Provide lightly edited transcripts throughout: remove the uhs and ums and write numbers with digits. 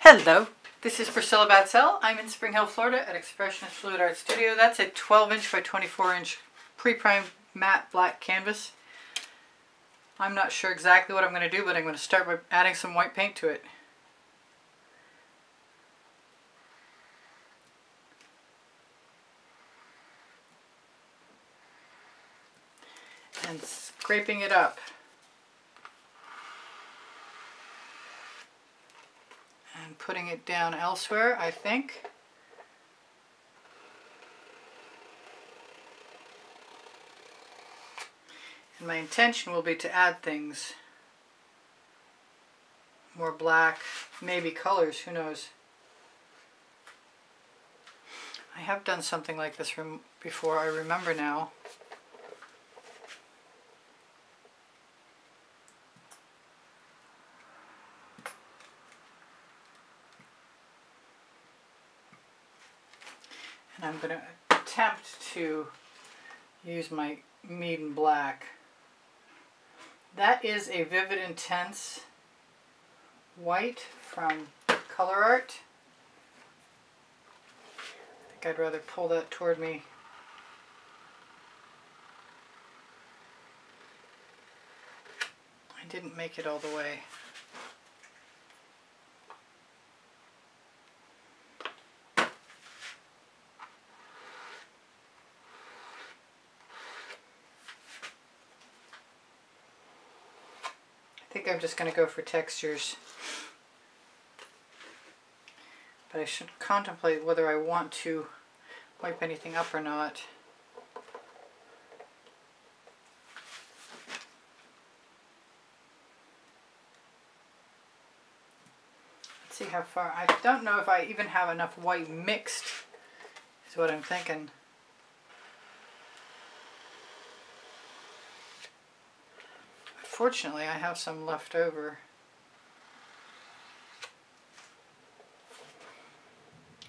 Hello, this is Priscilla Batzell. I'm in Spring Hill, Florida at Expressionist Fluid Art Studio. That's a 12-inch by 24-inch pre-primed matte black canvas. I'm not sure exactly what I'm going to do, but I'm going to start by adding some white paint to it. And scraping it up. And putting it down elsewhere, I think. And my intention will be to add things. More black, maybe colors, who knows. I have done something like this before, I remember now. And I'm going to attempt to use my Meeden Black. That is a Vivid Intense white from Colourarte. I think I'd rather pull that toward me. I didn't make it all the way. I think I'm just going to go for textures, but I should contemplate whether I want to wipe anything up or not. Let's see how far. I don't know if I even have enough white mixed, is what I'm thinking. Fortunately, I have some left over.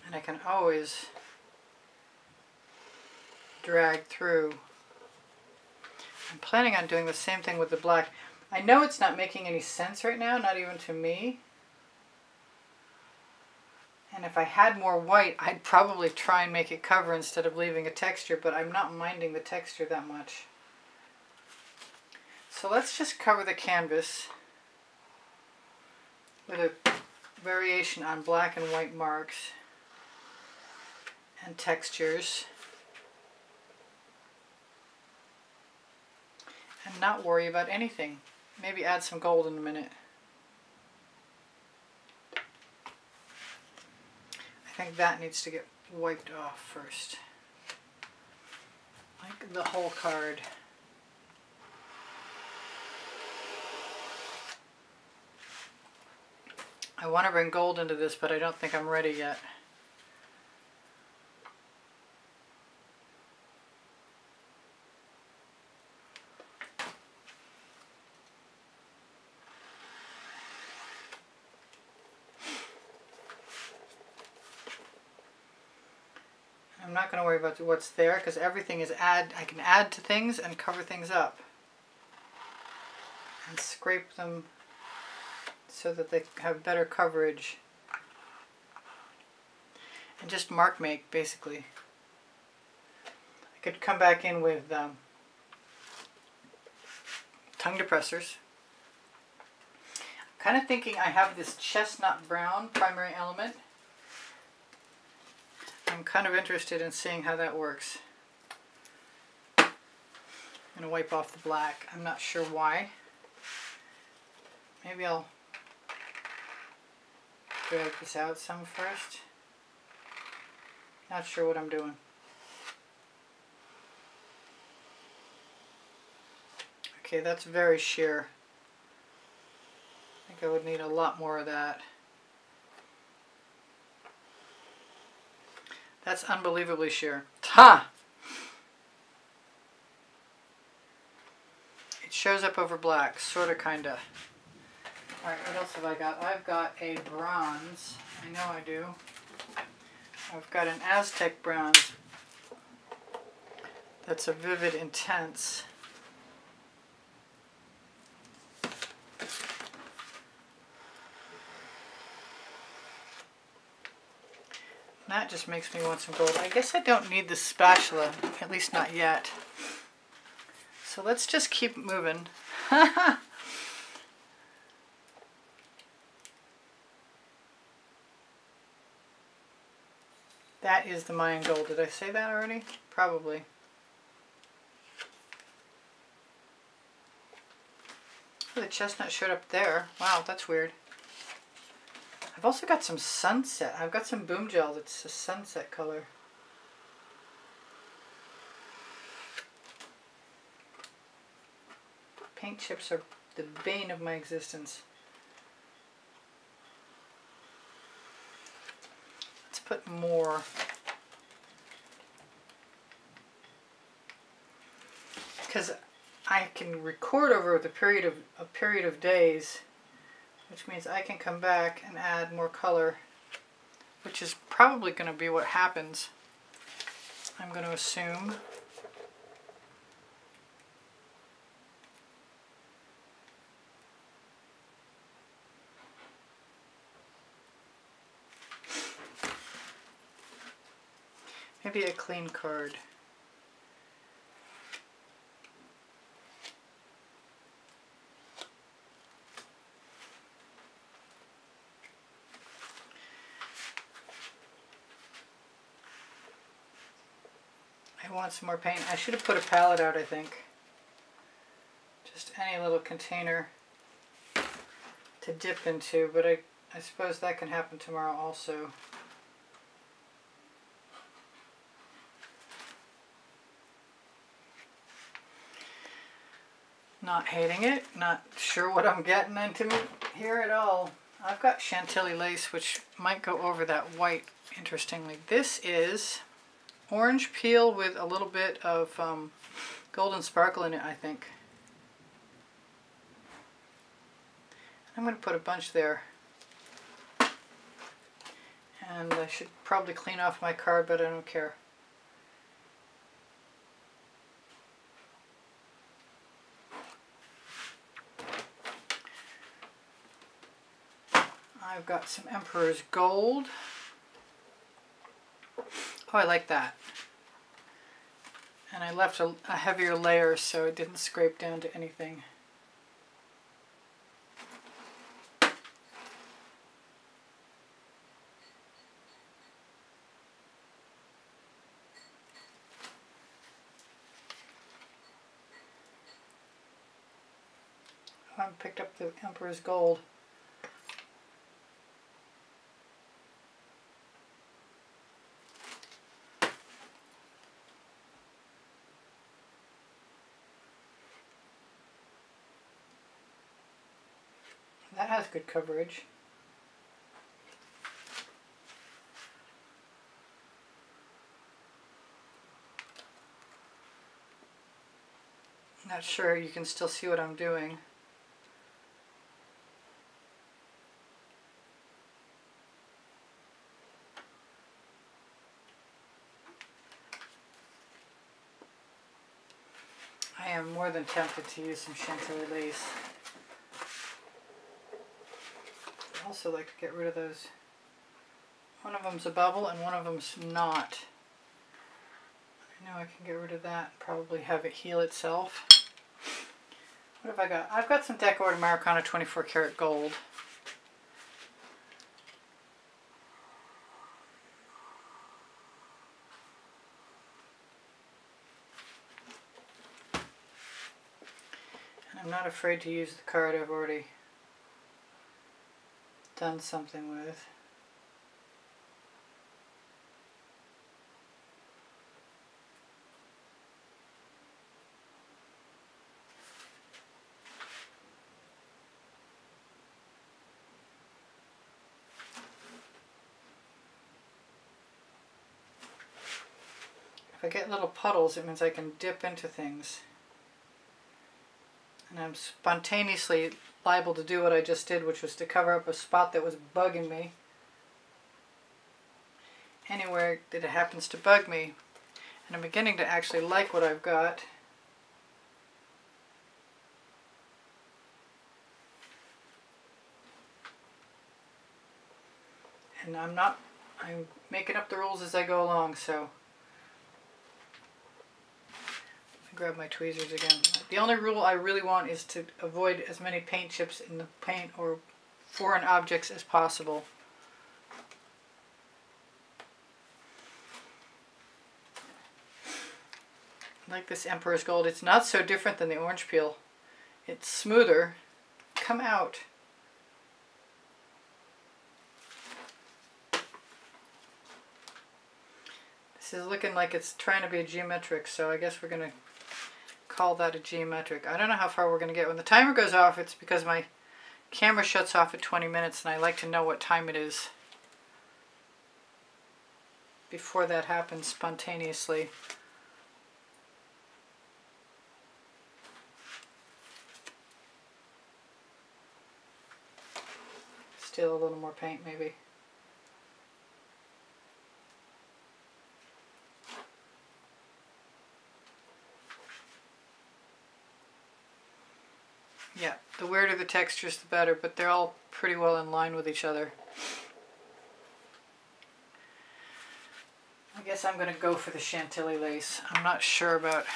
And I can always drag through. I'm planning on doing the same thing with the black. I know it's not making any sense right now, not even to me. And if I had more white, I'd probably try and make it cover instead of leaving a texture, but I'm not minding the texture that much. So let's just cover the canvas with a variation on black and white marks and textures, and not worry about anything. Maybe add some gold in a minute. I think that needs to get wiped off first, like the whole card. I want to bring gold into this, but I don't think I'm ready yet. I'm not going to worry about what's there because everything is I can add to things and cover things up and scrape them so that they have better coverage, and just mark make basically. I could come back in with tongue depressors. I'm kind of thinking I have this chestnut brown primary element. I'm kind of interested in seeing how that works. I'm going to wipe off the black. I'm not sure why. Maybe I'll drag this out some first. Not sure what I'm doing. Okay, that's very sheer. I think I would need a lot more of that. That's unbelievably sheer. Ha! It shows up over black, sorta, kinda. Alright, what else have I got? I've got a bronze. I know I do. I've got an Aztec bronze. That's a Vivid Intense. That just makes me want some gold. I guess I don't need the spatula, at least not yet. So let's just keep moving. That is the Mayan gold. Did I say that already? Probably. Oh, the chestnut showed up there. Wow, that's weird. I've also got some sunset. I've got some boom gel that's a sunset color. Paint chips are the bane of my existence. Let's put more. Because I can record over a period of days, which means I can come back and add more color, which is probably going to be what happens. I'm going to assume. Maybe a clean card. I want some more paint. I should have put a palette out, I think. Just any little container to dip into, but I suppose that can happen tomorrow also. Not hating it, not sure what I'm getting into here at all. I've got Chantilly lace, which might go over that white, interestingly. This is orange peel with a little bit of golden sparkle in it, I think. I'm going to put a bunch there. And I should probably clean off my card, but I don't care. I've got some Emperor's Gold. Oh, I like that. And I left a heavier layer so it didn't scrape down to anything. I haven't picked up the Emperor's Gold. That has good coverage. Not sure you can still see what I'm doing. I am more than tempted to use some Chantilly lace. I also like to get rid of those. One of them's a bubble and one of them's not. I know I can get rid of that and probably have it heal itself. What have I got? I've got some Deco Art Americana 24 karat gold. And I'm not afraid to use the card I've already done something with. If I get little puddles, it means I can dip into things. And I'm spontaneously liable to do what I just did, which was to cover up a spot that was bugging me. Anywhere that it happens to bug me. And I'm beginning to actually like what I've got. And I'm making up the rules as I go along, so. Grab my tweezers again. The only rule I really want is to avoid as many paint chips in the paint or foreign objects as possible. Like this Emperor's Gold. It's not so different than the orange peel. It's smoother. Come out. This is looking like it's trying to be a geometric, so I guess we're going to call that a geometric. I don't know how far we're going to get. When the timer goes off, it's because my camera shuts off at 20 minutes, and I like to know what time it is before that happens spontaneously. Still a little more paint, maybe. Yeah, the weirder the textures, the better, but they're all pretty well in line with each other. I guess I'm going to go for the Chantilly lace. I'm not sure about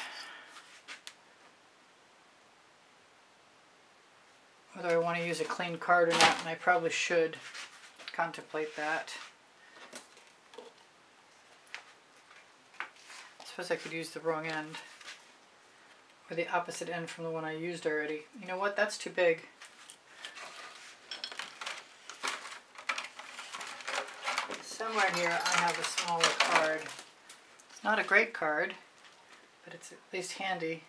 whether I want to use a clean card or not, and I probably should contemplate that. I suppose I could use the wrong end. Or the opposite end from the one I used already. You know what? That's too big. Somewhere here I have a smaller card. It's not a great card, but it's at least handy.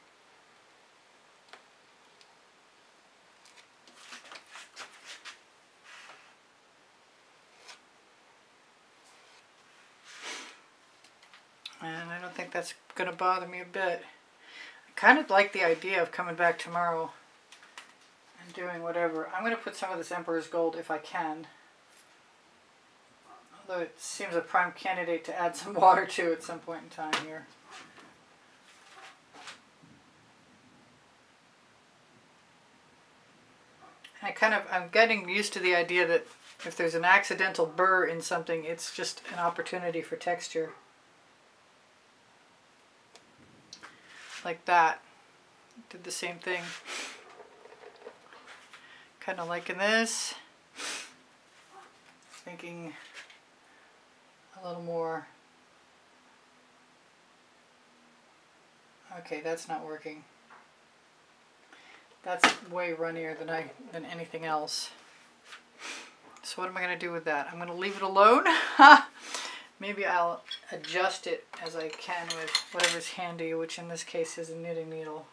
And I don't think that's going to bother me a bit. Kind of like the idea of coming back tomorrow and doing whatever. I'm going to put some of this Emperor's Gold if I can. Although it seems a prime candidate to add some water to at some point in time here. I'm getting used to the idea that if there's an accidental burr in something, it's just an opportunity for texture. Like that. Did the same thing. Kind of liking this. Thinking a little more. Okay, that's not working. That's way runnier than anything else. So what am I going to do with that? I'm going to leave it alone. Maybe I'll adjust it as I can with whatever's handy, which in this case is a knitting needle.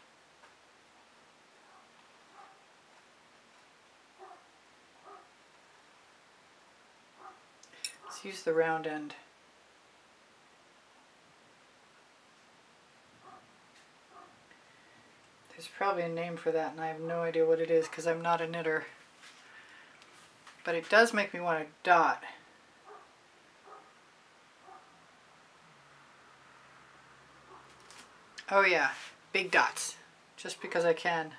Let's use the round end. There's probably a name for that and I have no idea what it is because I'm not a knitter. But it does make me want to dot. Oh yeah, big dots, just because I can.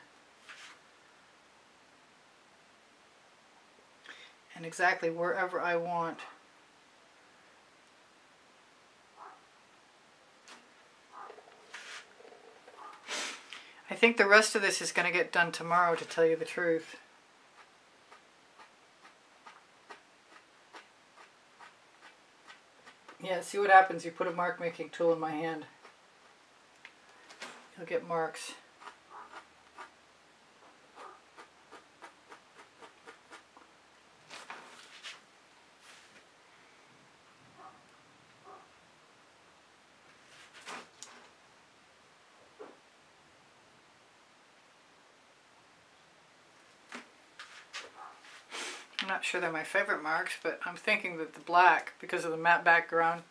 And exactly wherever I want. I think the rest of this is going to get done tomorrow, to tell you the truth. Yeah, see what happens. You put a mark making tool in my hand. You'll get marks. I'm not sure they're my favorite marks, but I'm thinking that the black, because of the matte background,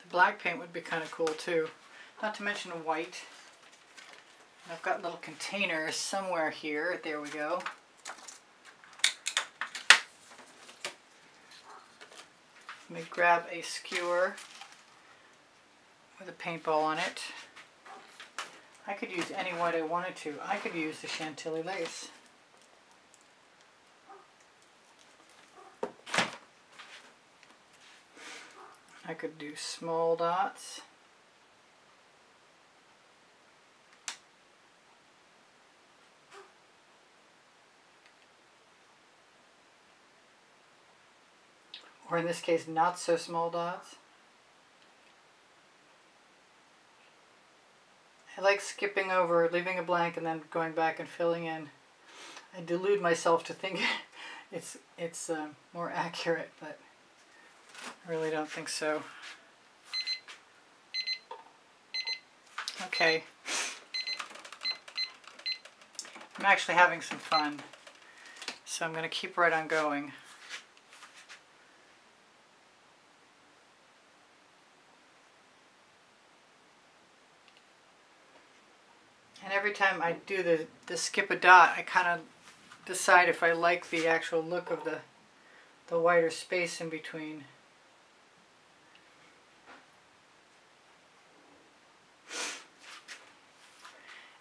the black paint would be kind of cool too. Not to mention white. And I've got little containers somewhere here. There we go. Let me grab a skewer with a paintball on it. I could use any white I wanted to. I could use the Chantilly lace. I could do small dots. Or in this case, not so small dots. I like skipping over, leaving a blank, and then going back and filling in. I delude myself to think it's more accurate, but I really don't think so. Okay. I'm actually having some fun, so I'm going to keep right on going. And every time I do the skip a dot, I kind of decide if I like the actual look of the wider space in between.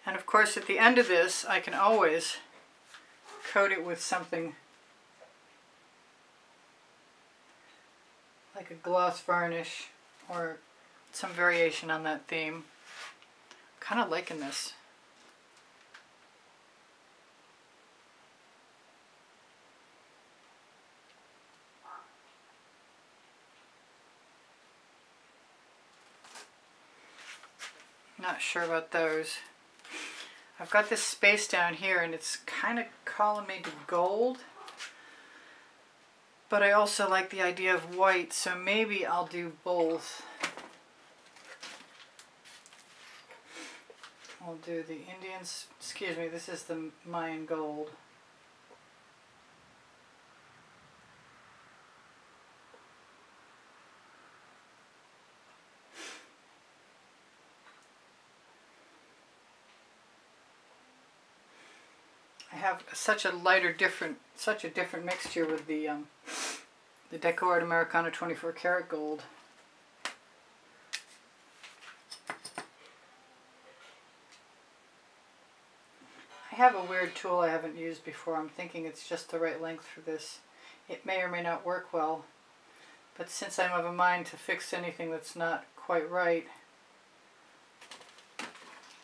And of course at the end of this I can always coat it with something like a gloss varnish or some variation on that theme. Kind of liking this. Not sure about those. I've got this space down here and it's kind of calling me to gold, but I also like the idea of white, so maybe I'll do both. I'll do the Indians, excuse me, this is the Mayan gold. I have such a different mixture with the Deco Art Americana 24 karat gold. I have a weird tool I haven't used before. I'm thinking it's just the right length for this. It may or may not work well, but since I'm of a mind to fix anything that's not quite right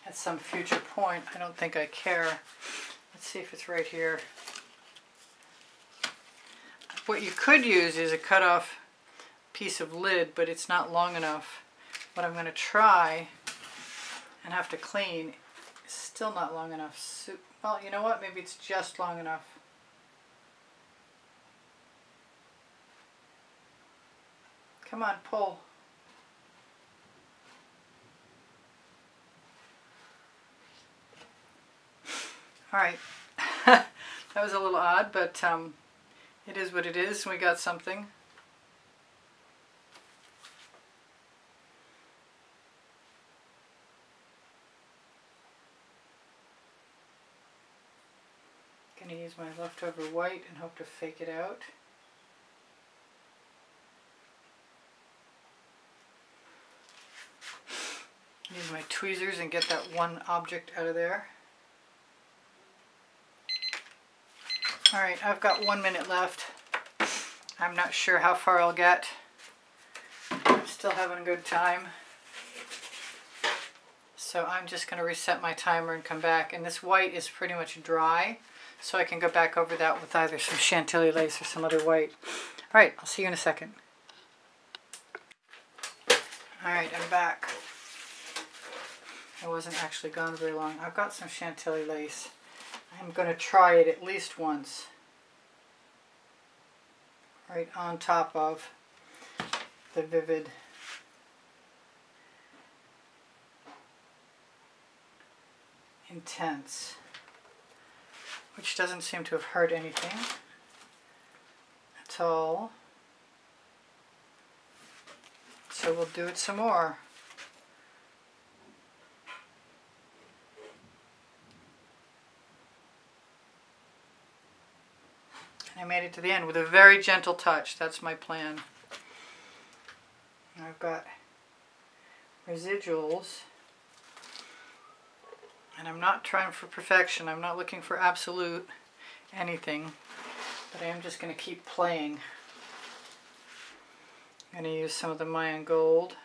at some future point, I don't think I care. Let's see if it's right here. What you could use is a cut off piece of lid, but it's not long enough. What I'm going to try and have to clean is still not long enough. So, well, you know what? Maybe it's just long enough. Come on, pull. Alright, that was a little odd, but it is what it is. We got something. Gonna use my leftover white and hope to fake it out. Use my tweezers and get that one object out of there. Alright, I've got 1 minute left. I'm not sure how far I'll get. I'm still having a good time. So I'm just going to reset my timer and come back. And this white is pretty much dry, so I can go back over that with either some Chantilly lace or some other white. Alright, I'll see you in a second. Alright, I'm back. I wasn't actually gone very long. I've got some Chantilly lace. I'm going to try it at least once. Right on top of the Vivid Intense, which doesn't seem to have hurt anything at all. So we'll do it some more. I made it to the end with a very gentle touch. That's my plan. I've got residuals, and I'm not trying for perfection. I'm not looking for absolute anything, but I am just going to keep playing. I'm going to use some of the Mayan gold.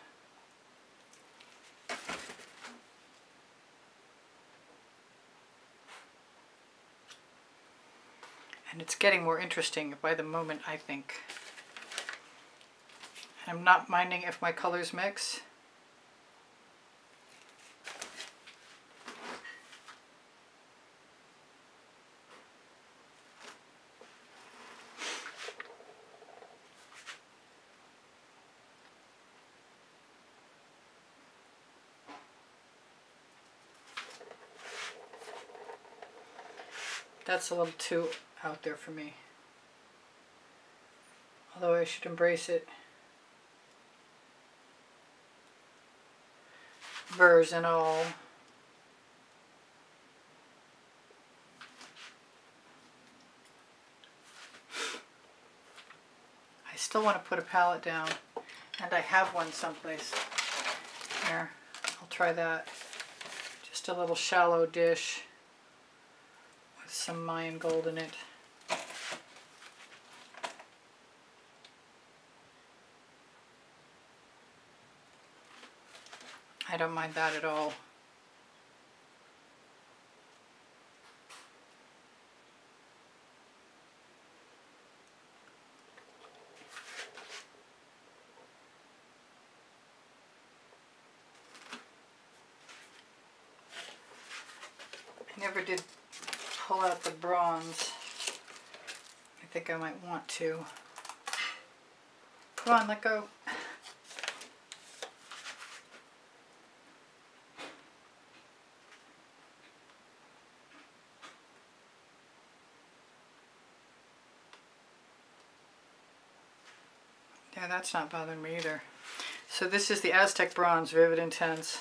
And it's getting more interesting by the moment, I think. I'm not minding if my colors mix. That's a little too out there for me. Although I should embrace it. Burrs and all. I still want to put a palette down, and I have one someplace. Here, I'll try that. Just a little shallow dish with some Mayan gold in it. I don't mind that at all. I never did pull out the bronze. I think I might want to. Come on, let go. Yeah, that's not bothering me either. So this is the Aztec Bronze, Vivid Intense.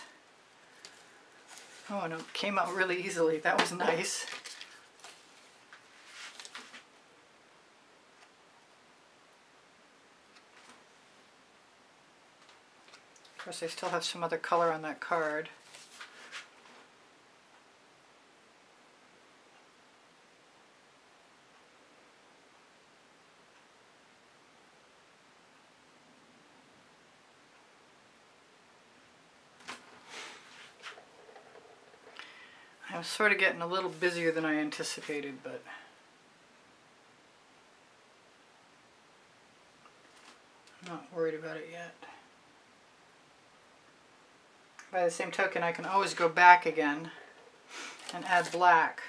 Oh, and it came out really easily. That was nice. Of course, I still have some other color on that card. I'm sort of getting a little busier than I anticipated, but I'm not worried about it yet. By the same token, I can always go back again and add black.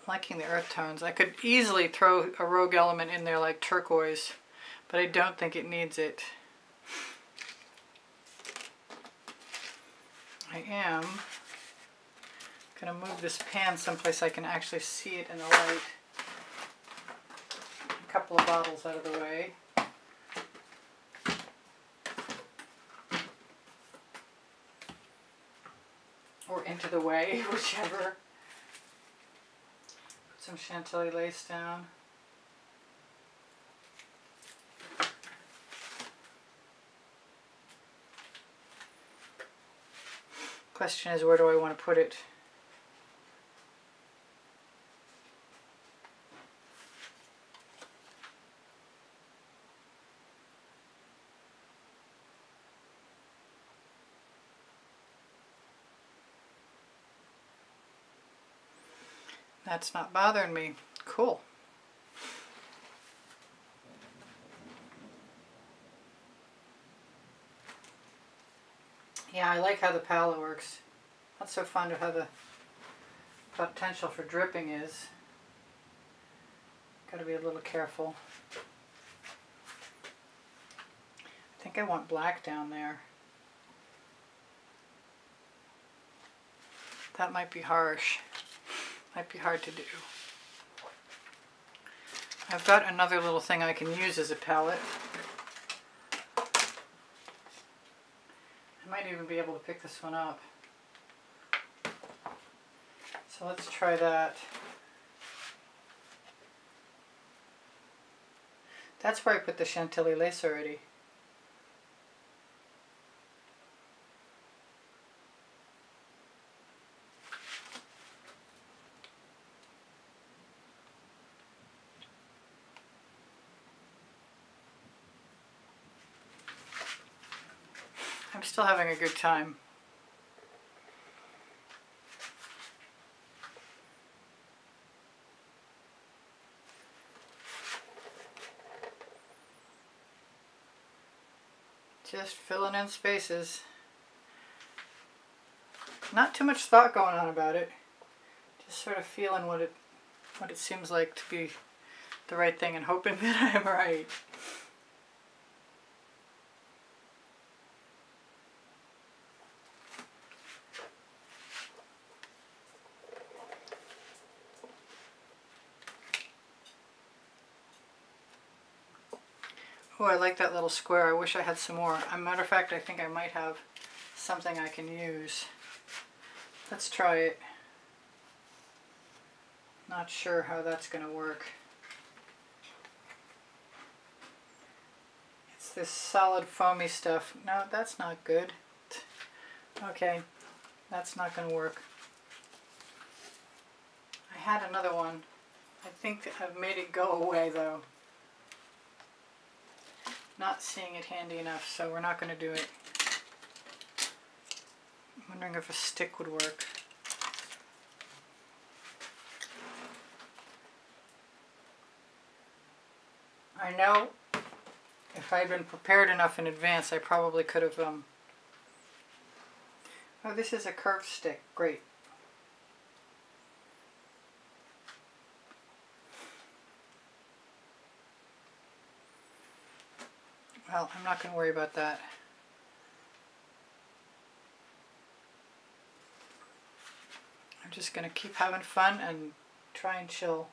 Liking the earth tones. I could easily throw a rogue element in there like turquoise, but I don't think it needs it. I am going to move this pan someplace I can actually see it in the light. A couple of bottles out of the way. Or into the way, whichever. Some Chantilly lace down. Question is, where do I want to put it? That's not bothering me. Cool. Yeah, I like how the palette works. Not so fond of how the potential for dripping is. Got to be a little careful. I think I want black down there. That might be harsh. Might be hard to do. I've got another little thing I can use as a palette. I might even be able to pick this one up. So let's try that. That's where I put the Chantilly lace already. still having a good time. Just filling in spaces. Not too much thought going on about it. Just sort of feeling what it seems like to be the right thing and hoping that I'm right. Oh, I like that little square. I wish I had some more. As a matter of fact, I think I might have something I can use. Let's try it. Not sure how that's going to work. It's this solid foamy stuff. No, that's not good. Okay, that's not going to work. I had another one. I think I've made it go away though. Not seeing it handy enough, so we're not going to do it. I'm wondering if a stick would work. I know if I'd been prepared enough in advance, I probably could have, oh, this is a curved stick. Great. Well, I'm not going to worry about that. I'm just going to keep having fun and try and chill.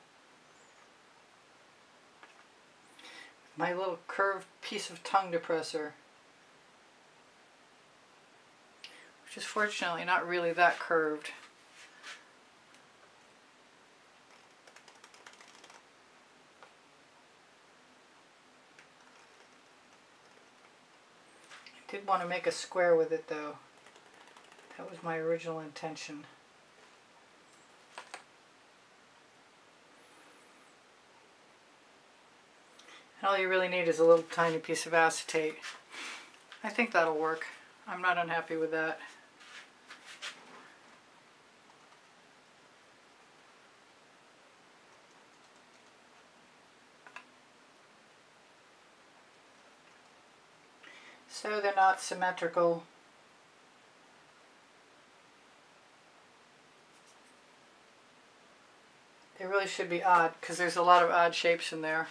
My little curved piece of tongue depressor, which is fortunately not really that curved. I did want to make a square with it though. That was my original intention. And all you really need is a little tiny piece of acetate. I think that'll work. I'm not unhappy with that. So they're not symmetrical. They really should be odd because there's a lot of odd shapes in there.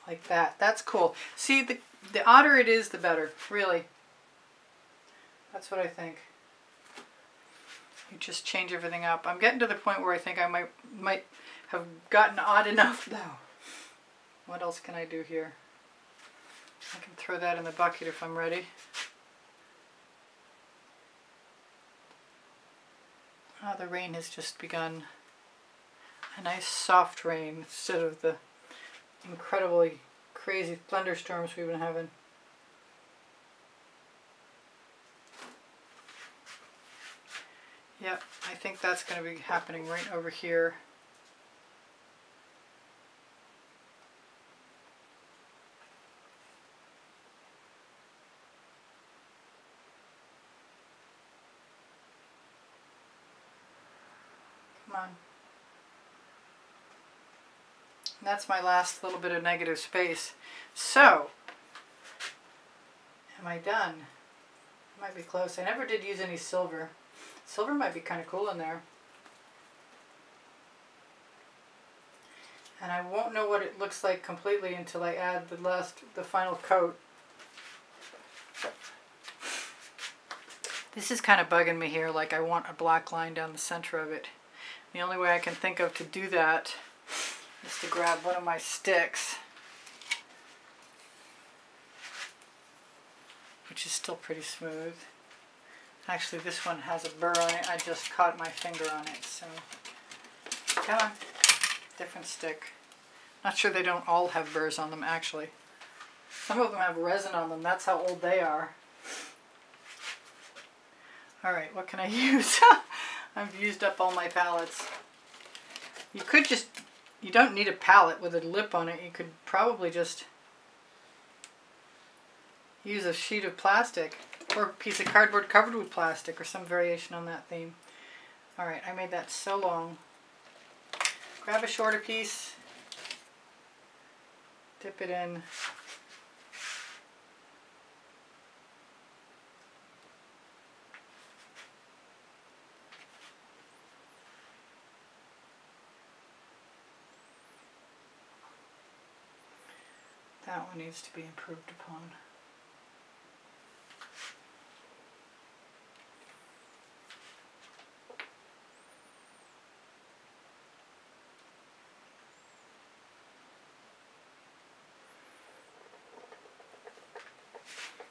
Like that. That's cool. See, the odder it is, the better. Really. That's what I think. You just change everything up. I'm getting to the point where I think I might have gotten odd enough though. What else can I do here? I can throw that in the bucket if I'm ready. Oh, the rain has just begun. A nice soft rain instead of the incredibly crazy thunderstorms we've been having. Yep, I think that's going to be happening right over here. Come on. And that's my last little bit of negative space. So, am I done? Might be close. I never did use any silver. Silver might be kind of cool in there. And I won't know what it looks like completely until I add the final coat. This is kind of bugging me here, like I want a black line down the center of it. The only way I can think of to do that is to grab one of my sticks, which is still pretty smooth. Actually, this one has a burr on it. I just caught my finger on it, so come on, different stick. Not sure they don't all have burrs on them, actually. Some of them have resin on them. That's how old they are. All right, what can I use? I've used up all my palettes. You could just you don't need a palette with a lip on it. You could probably just use a sheet of plastic or a piece of cardboard covered with plastic or some variation on that theme. Alright, I made that so long. Grab a shorter piece, dip it in. That one needs to be improved upon.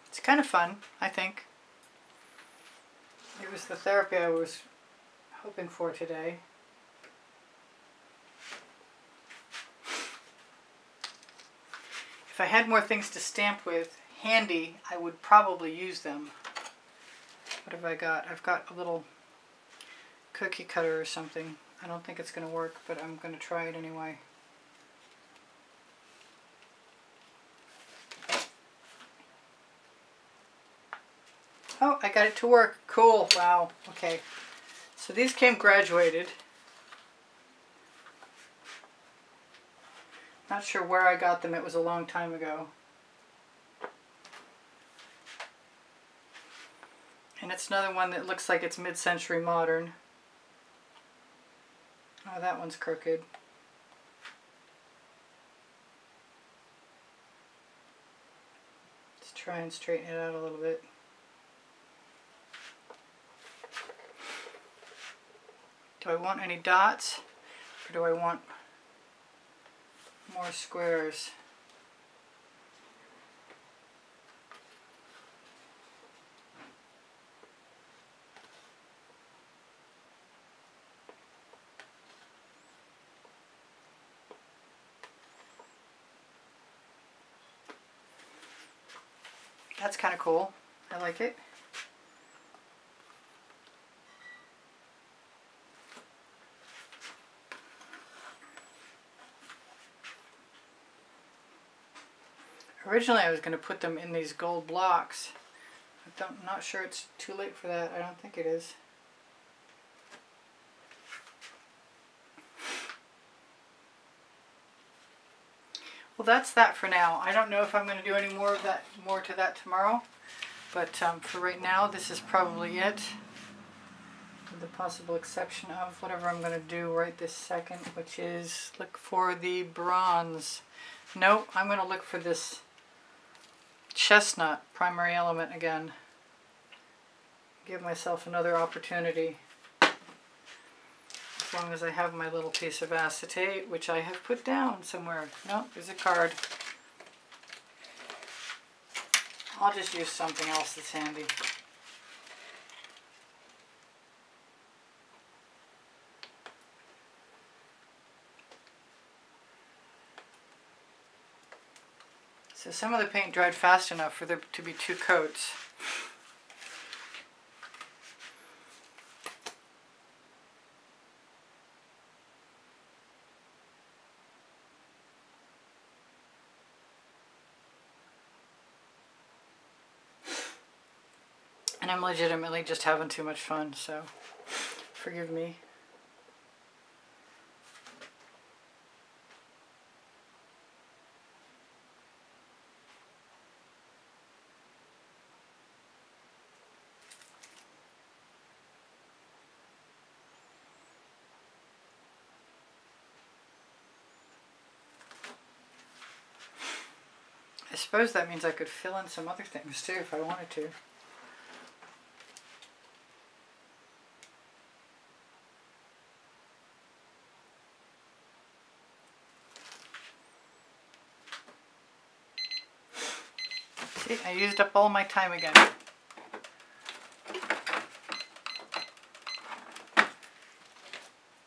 It's kind of fun, I think. It was the therapy I was hoping for today. If I had more things to stamp with handy, I would probably use them. What have I got? I've got a little cookie cutter or something. I don't think it's going to work, but I'm going to try it anyway. Oh, I got it to work. Cool. Wow. Okay. So these came graduated. Not sure where I got them. It was a long time ago. And it's another one that looks like it's mid-century modern. Oh, that one's crooked. Let's try and straighten it out a little bit. Do I want any dots, or do I want more squares? That's kind of cool. I like it. Originally I was going to put them in these gold blocks. I'm not sure it's too late for that. I don't think it is. Well, that's that for now. I don't know if I'm going to do any more of that, more to that tomorrow. But for right now, this is probably it. With the possible exception of whatever I'm going to do right this second, which is look for the bronze. No, I'm going to look for this Chestnut primary element again. Give myself another opportunity. As long as I have my little piece of acetate, which I have put down somewhere. No, there's a card. I'll just use something else that's handy. So some of the paint dried fast enough for there to be two coats. And I'm legitimately just having too much fun, so forgive me. I suppose that means I could fill in some other things too if I wanted to. See, I used up all my time again.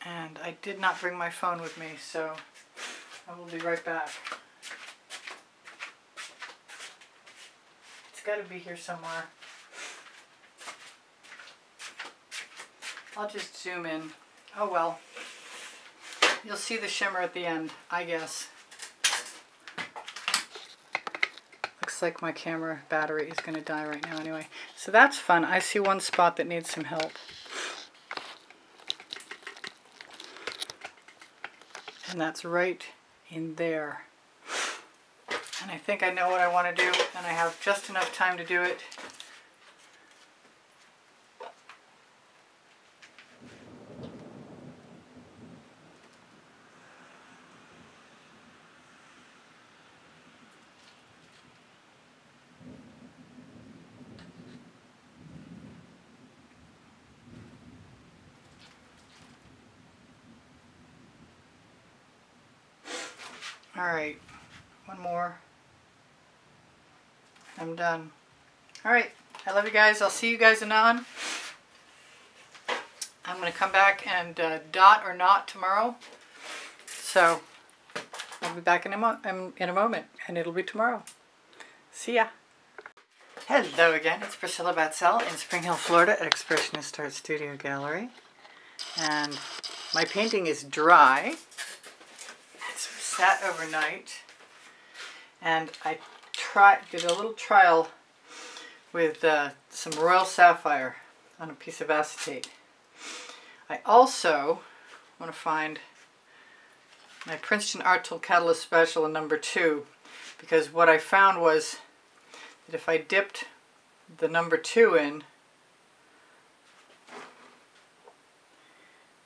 And I did not bring my phone with me, so I will be right back. It's got to be here somewhere. I'll just zoom in. Oh well. You'll see the shimmer at the end, I guess. Looks like my camera battery is going to die right now anyway. So that's fun. I see one spot that needs some help. And that's right in there. And I think I know what I want to do, and I have just enough time to do it. All right, one more. I'm done. All right, I love you guys. I'll see you guys anon. I'm going to come back and dot or not tomorrow. So I'll be back in a moment, and it'll be tomorrow. See ya. Hello again. It's Priscilla Batzell in Spring Hill, Florida at Expressionist Art Studio Gallery. And my painting is dry. It's sat overnight. And I did a little trial with some Royal Sapphire on a piece of acetate. I also want to find my Princeton Art Tool Catalyst Special in number 2, because what I found was that if I dipped the number 2 in,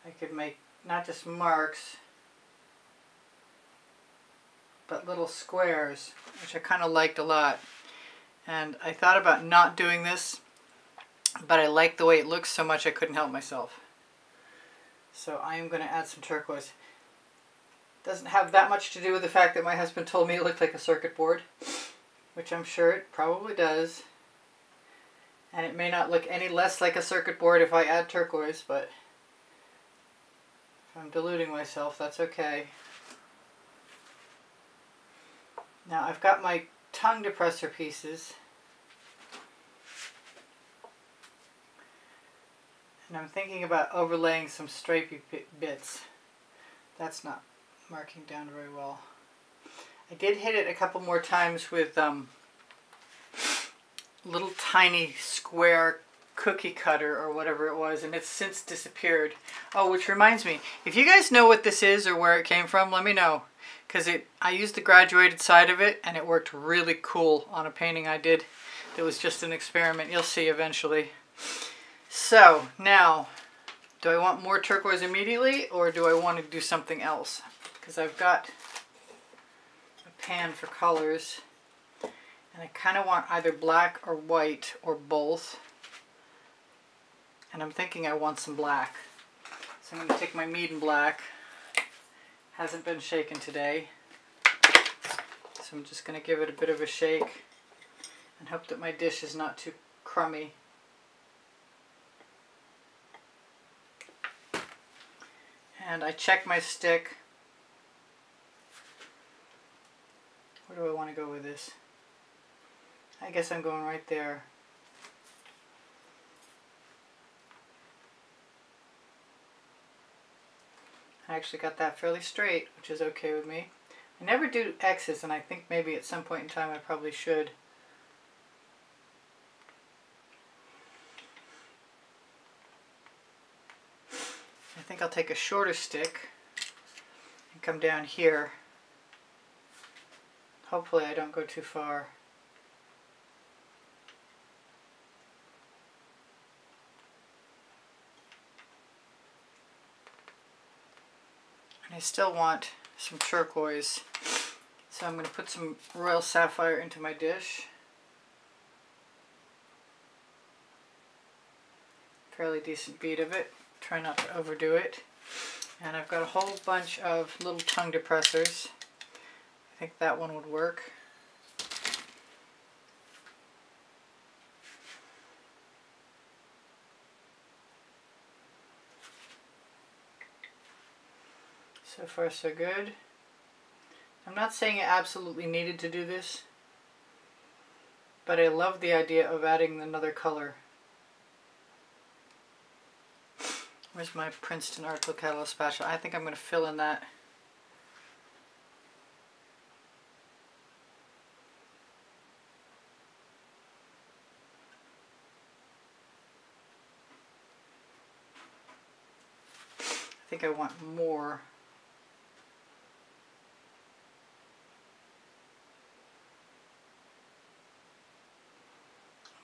I could make not just marks, but little squares, which I kind of liked a lot. And I thought about not doing this, but I liked the way it looks so much I couldn't help myself. So I am going to add some turquoise. Doesn't have that much to do with the fact that my husband told me it looked like a circuit board, which I'm sure it probably does. And it may not look any less like a circuit board if I add turquoise, but if I'm deluding myself, that's okay. Now I've got my tongue depressor pieces, and I'm thinking about overlaying some stripy bits. That's not marking down very well. I did hit it a couple more times with little tiny square cookie cutter or whatever it was, and it's since disappeared. Oh, which reminds me, if you guys know what this is or where it came from, let me know. Because I used the graduated side of it, and it worked really cool on a painting I did. It was just an experiment. You'll see eventually. So, now, do I want more turquoise immediately, or do I want to do something else? Because I've got a pan for colors, and I kind of want either black or white, or both. And I'm thinking I want some black. So I'm going to take my Meeden Black. Hasn't been shaken today, so I'm just going to give it a bit of a shake and hope that my dish is not too crummy. And I check my stick. Where do I want to go with this? I guess I'm going right there. I actually got that fairly straight, which is okay with me. I never do X's, and I think maybe at some point in time I probably should. I think I'll take a shorter stick and come down here. Hopefully I don't go too far. And I still want some turquoise, so I'm going to put some Royal Sapphire into my dish. Fairly decent bead of it. Try not to overdo it. And I've got a whole bunch of little tongue depressors. I think that one would work. So far so good. I'm not saying I absolutely needed to do this, but I love the idea of adding another color. Where's my Princeton Art Book Catalyst spatula? I think I'm going to fill in that. I think I want more.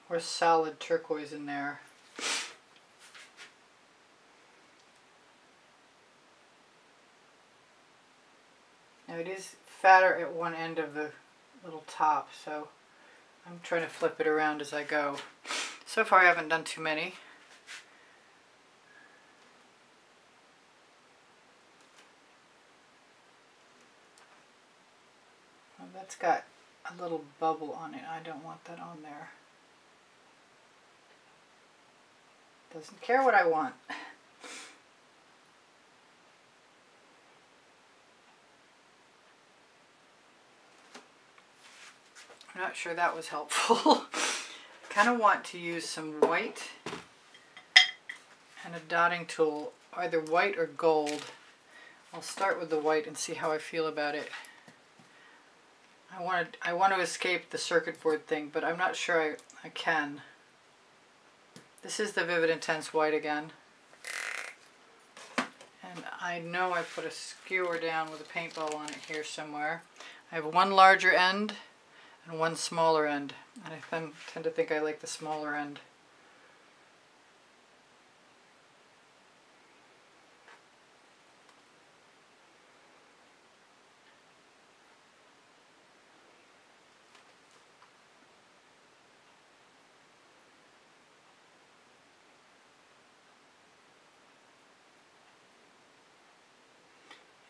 Or solid turquoise in there. Now it is fatter at one end of the little top, so I'm trying to flip it around as I go. So far I haven't done too many. Well, that's got a little bubble on it. I don't want that on there. Doesn't care what I want. I'm not sure that was helpful. Kind of want to use some white and a dotting tool, either white or gold. I'll start with the white and see how I feel about it. I want to escape the circuit board thing, but I'm not sure I can. This is the Vivid Intense White again. And I know I put a skewer down with a paintball on it here somewhere. I have one larger end and one smaller end. And I tend to think I like the smaller end.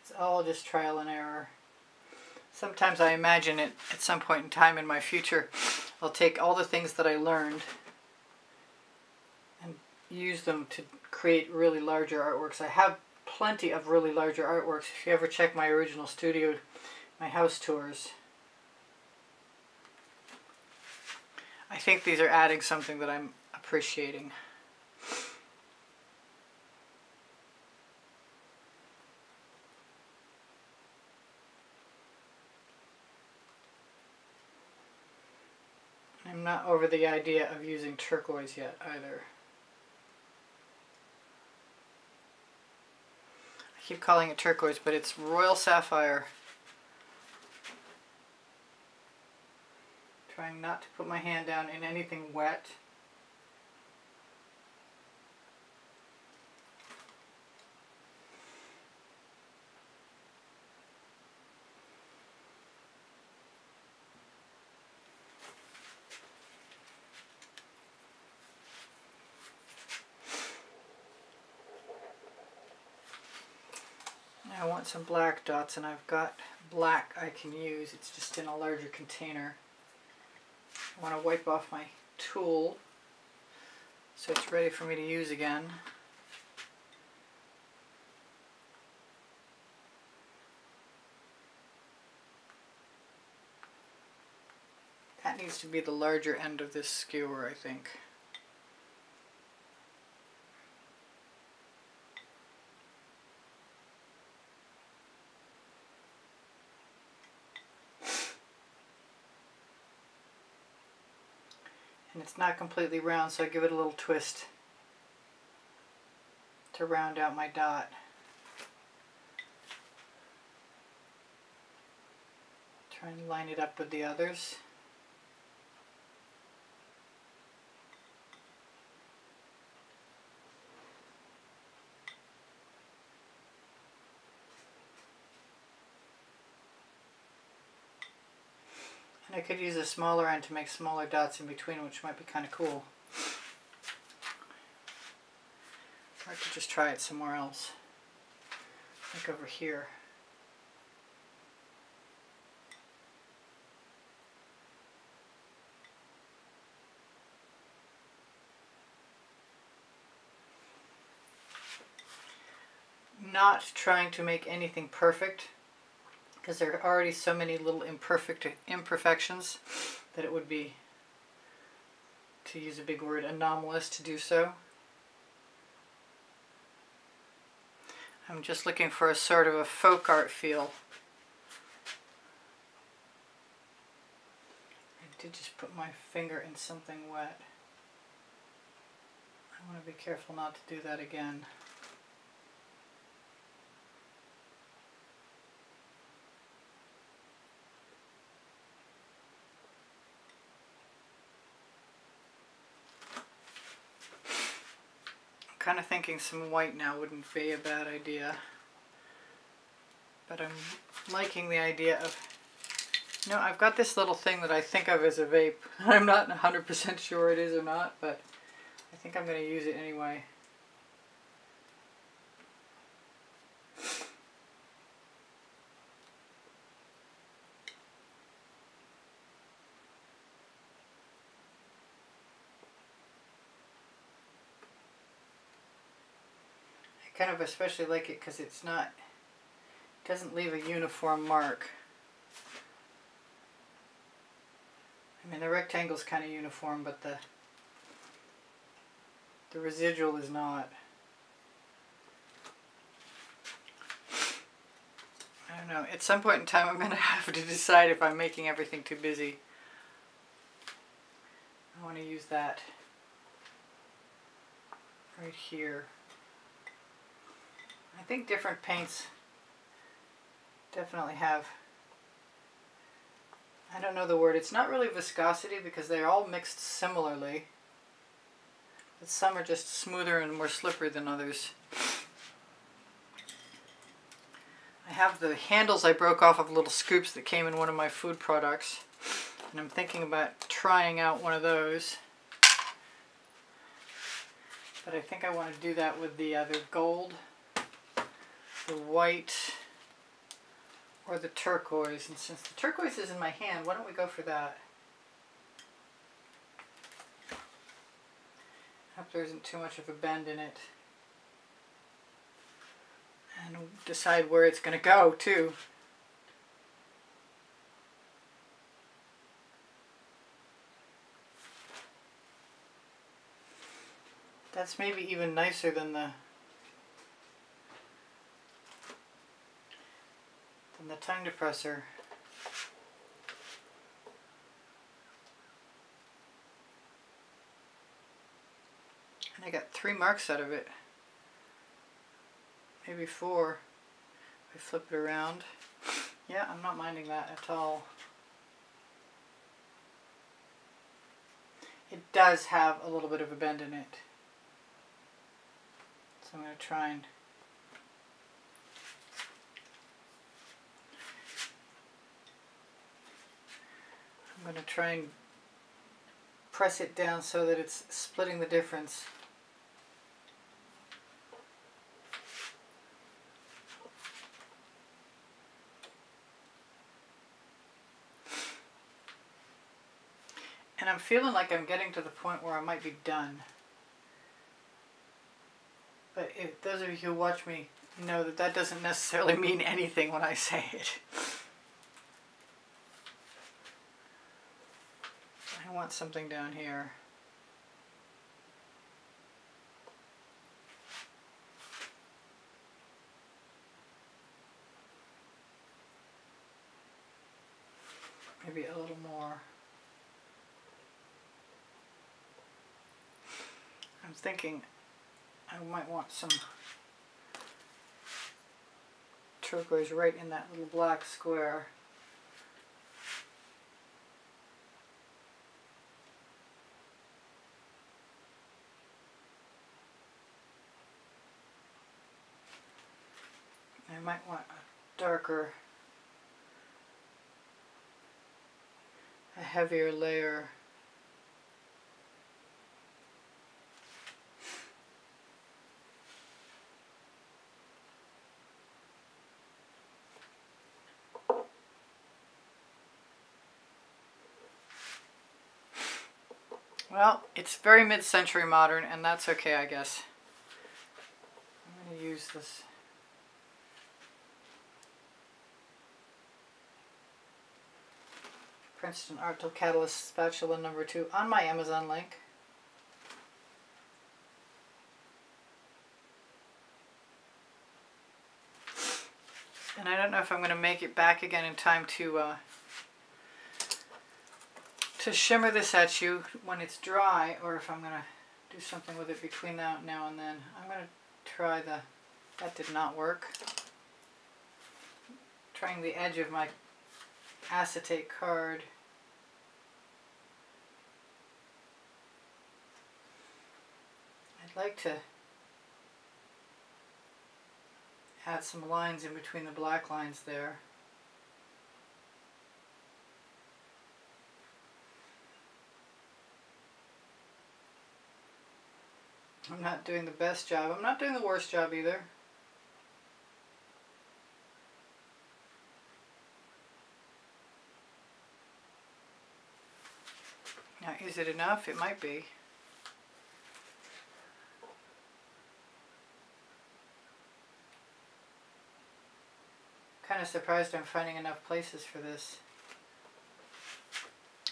It's all just trial and error. Sometimes I imagine it at some point in time in my future, I'll take all the things that I learned and use them to create really larger artworks. I have plenty of really larger artworks. If you ever check my original studio, my house tours, I think these are adding something that I'm appreciating. I'm not over the idea of using turquoise yet either. I keep calling it turquoise, but it's royal sapphire. Trying not to put my hand down in anything wet. I want some black dots, and I've got black I can use. It's just in a larger container. I want to wipe off my tool so it's ready for me to use again. That needs to be the larger end of this skewer, I think. And it's not completely round, so I give it a little twist to round out my dot. Try and line it up with the others. I could use a smaller end to make smaller dots in between, which might be kind of cool. Or I could just try it somewhere else, like over here. Not trying to make anything perfect, because there are already so many little imperfections that it would be, to use a big word, anomalous to do so. I'm just looking for a sort of a folk art feel. I did just put my finger in something wet. I want to be careful not to do that again. I'm kind of thinking some white now wouldn't be a bad idea. But I'm liking the idea of, you know, I've got this little thing that I think of as a vape. I'm not 100% sure it is or not, but I think I'm going to use it anyway. I kind of especially like it because it's not, it doesn't leave a uniform mark. I mean, the rectangle's kind of uniform, but the residual is not. I don't know. At some point in time I'm going to have to decide if I'm making everything too busy. I want to use that right here. I think different paints definitely have, I don't know the word, it's not really viscosity because they're all mixed similarly. But some are just smoother and more slippery than others. I have the handles I broke off of little scoops that came in one of my food products. And I'm thinking about trying out one of those. But I think I want to do that with the either gold, the white, or the turquoise. And since the turquoise is in my hand, why don't we go for that? I hope there isn't too much of a bend in it. And decide where it's going to go too. That's maybe even nicer than the tongue depressor. And I got 3 marks out of it. Maybe 4 if I flip it around. Yeah, I'm not minding that at all. It does have a little bit of a bend in it. So I'm going to try and press it down so that it's splitting the difference. And I'm feeling like I'm getting to the point where I might be done. But if those of you who watch me know that that doesn't necessarily mean anything when I say it. I want something down here. Maybe a little more. I'm thinking I might want some turquoise right in that little black square. I might want a darker, a heavier layer. Well, it's very mid-century modern, and that's okay, I guess. I'm going to use this Princeton Art Tool Catalyst Spatula number 2 on my Amazon link. And I don't know if I'm going to make it back again in time to shimmer this at you when it's dry, or if I'm going to do something with it between now and then. I'm going to try that did not work. Trying the edge of my acetate card. I'd like to add some lines in between the black lines there. I'm not doing the best job. I'm not doing the worst job either. Now, is it enough? It might be. Kind of surprised I'm finding enough places for this.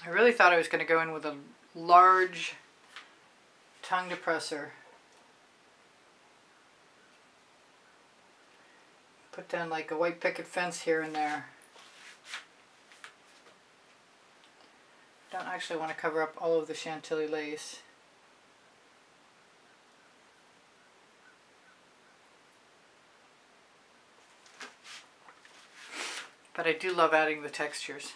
I really thought I was going to go in with a large tongue depressor. Put down like a white picket fence here and there. Don't actually want to cover up all of the Chantilly lace. But I do love adding the textures.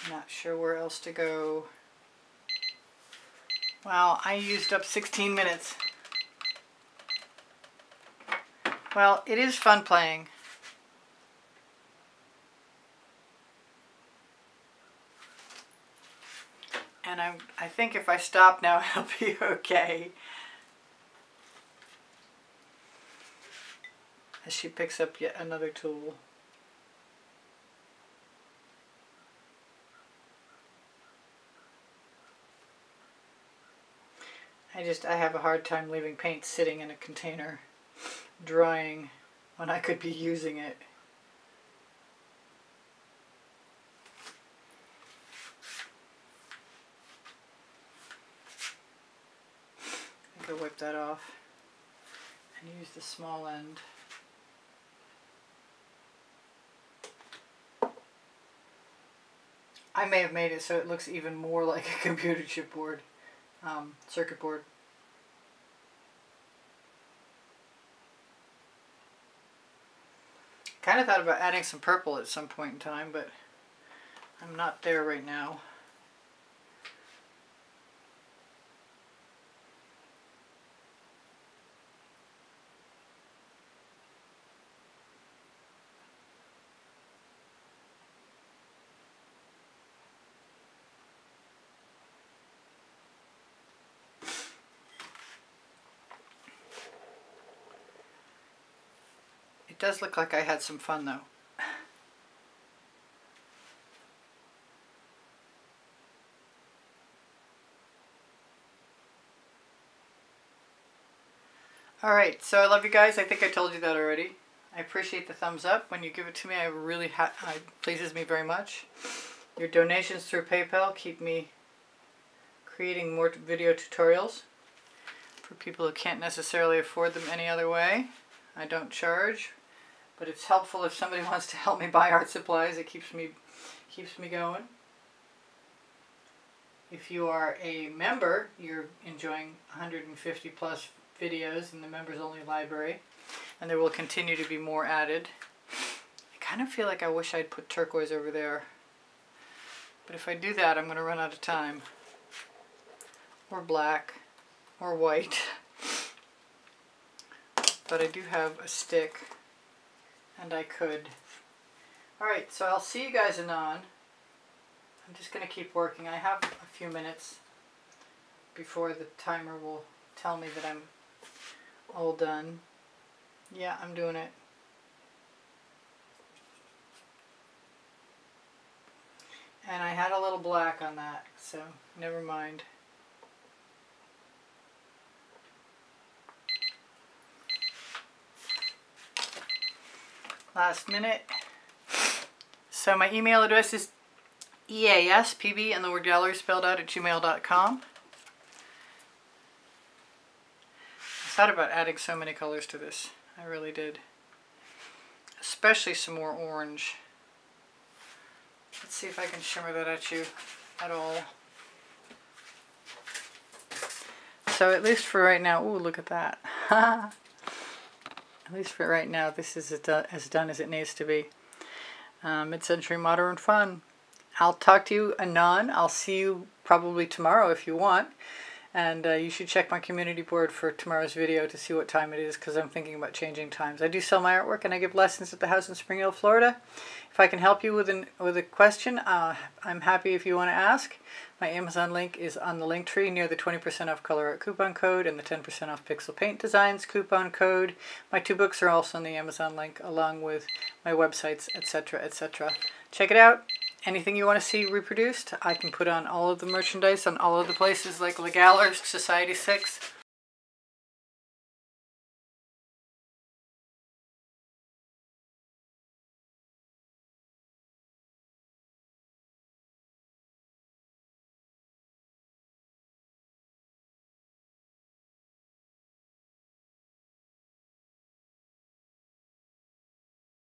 Not sure where else to go. Wow, I used up 16 minutes. Well, it is fun playing. And I think if I stop now, it'll be okay. As she picks up yet another tool. I have a hard time leaving paint sitting in a container drying when I could be using it. I think I'll wipe that off and use the small end. I may have made it so it looks even more like a computer chip board, circuit board. Kind of thought about adding some purple at some point in time, but I'm not there right now. It does look like I had some fun though. Alright, so I love you guys. I think I told you that already. I appreciate the thumbs up. When you give it to me, it pleases me very much. Your donations through PayPal keep me creating more video tutorials for people who can't necessarily afford them any other way. I don't charge. But it's helpful if somebody wants to help me buy art supplies. It keeps me going. If you are a member, you're enjoying 150 plus videos in the members only library, and there will continue to be more added. I kind of feel like I wish I'd put turquoise over there, but if I do that, I'm going to run out of time. Or black, or white. But I do have a stick. And I could. Alright, so I'll see you guys anon. I'm just going to keep working. I have a few minutes before the timer will tell me that I'm all done. Yeah, I'm doing it. And I had a little black on that, so never mind. Last minute. So my email address is easpb and the word gallery spelled out @gmail.com. I thought about adding so many colors to this. I really did. Especially some more orange. Let's see if I can shimmer that at you at all. So at least for right now, ooh, look at that. At least for right now, this is as done as it needs to be. Mid-century modern fun. I'll talk to you anon. I'll see you probably tomorrow if you want. And you should check my community board for tomorrow's video to see what time it is, because I'm thinking about changing times. I do sell my artwork and I give lessons at the house in Spring Hill, Florida. If I can help you with a question, I'm happy if you want to ask. My Amazon link is on the link tree near the 20% off Colour Arte coupon code and the 10% off Pixel Paint Designs coupon code. My 2 books are also on the Amazon link, along with my websites, etc., etc. Check it out. Anything you want to see reproduced, I can put on all of the merchandise on all of the places like Legalers, Society 6.